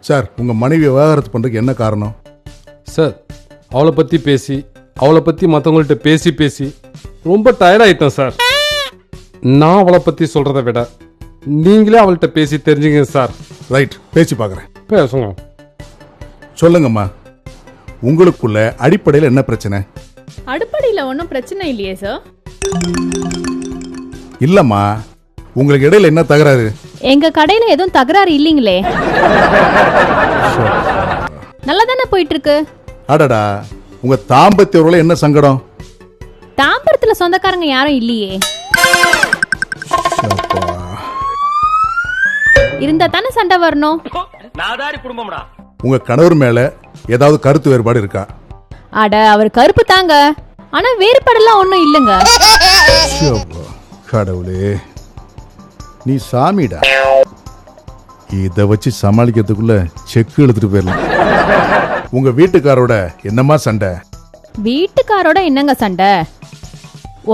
Sir உங்க மனைவி விவாகரத்து பண்றதுக்கு என்ன காரணம்? சார் அவளை பற்றி பேசி அவளை பற்றி மற்றவங்கள்ட்ட பேசி பேசி ரொம்ப டயர்ட் ஆயிட்டேன் சார். நான் அவளை பற்றி சொல்கிறத விட நீங்களே அவள்கிட்ட பேசி தெரிஞ்சுங்க சார். ரைட், பேசி பார்க்குறேன். பேசுங்க. சொல்லுங்கம்மா, உங்களுக்குள்ள அடிப்படையில் என்ன பிரச்சனை? அடிப்படையில் ஒன்றும் பிரச்சனை இல்லையே சார். இல்லம்மா, உங்களுக்கு இடையில என்ன தகராறு? எங்க கடையில எதுவும் தகராறு இல்லைங்களே. நல்லா தானே போயிட்டு இருக்கு. அடடா, உங்க தாம்பத்திய உறவுல என்ன சங்கடம்? தாம்பரத்துல சொந்தக்காரங்க யாரும் இல்லையே. இருந்தா தானே சண்டை வரணும். உங்க கணவர் மேல ஏதாவது கருத்து வேறுபாடு இருக்கா? அட, அவர் கருப்பு தாங்க, ஆனா வேறுபாடெல்லாம் ஒன்றும் இல்லைங்க. கடவுளே, நீ சாமிடா. இத வச்சு சமாளிக்கிறதுக்குள்ள செக்கு எடுத்துட்டு போயிடலாம். உங்க வீட்டுக்காரோட என்னமா சண்டை? வீட்டுக்காரோட என்னங்க சண்டை?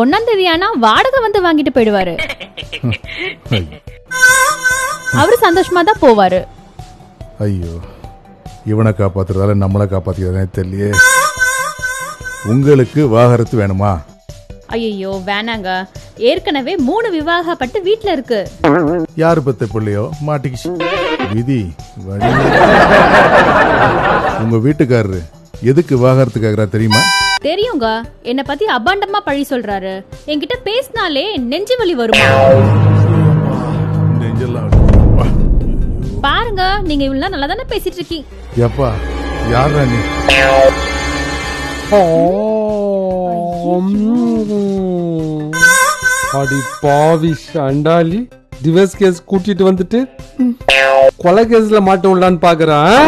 1ஆம் தேதி ஆனா வாடகை வந்து வாங்கிட்டு போயிடுவாரு. அவரு சந்தோஷமா தான் போவாரு. ஐயோ, இவனை காப்பாத்துறதால நம்மளை காப்பாத்திக்கிறதே தெரியலையே. உங்களுக்கு விவாகரத்து வேணுமா? ஐயோ வேணாங்க, ஏற்கனவே 3 விவாகப்பட்டு வீட்டுல இருக்கு. யாரு பத்த பிள்ளையோ மாட்டிக்கிச்சு. விதி வழி. உங்க வீட்டுக்காரரு எதுக்கு விவாகரத்து கேக்குறா தெரியுமா? தெரியுங்க, என்ன பத்தி அபாண்டமா பழி சொல்றாரு. என்கிட்ட பேசினாலே நெஞ்சு வலி வருமா? நெஞ்செல்லாம் பாருங்க, நீங்க இவ்வளவு நல்லா தானே பேசிட்டு இருக்கீங்க. எப்பா யாரா நீ? அடி பாவி சண்டாலி, டிவோர்ஸ் கேஸ் கூட்டிட்டு வந்துட்டு கொலை கேஸ்ல மாட்ட விடலான்னு பாக்குறான்.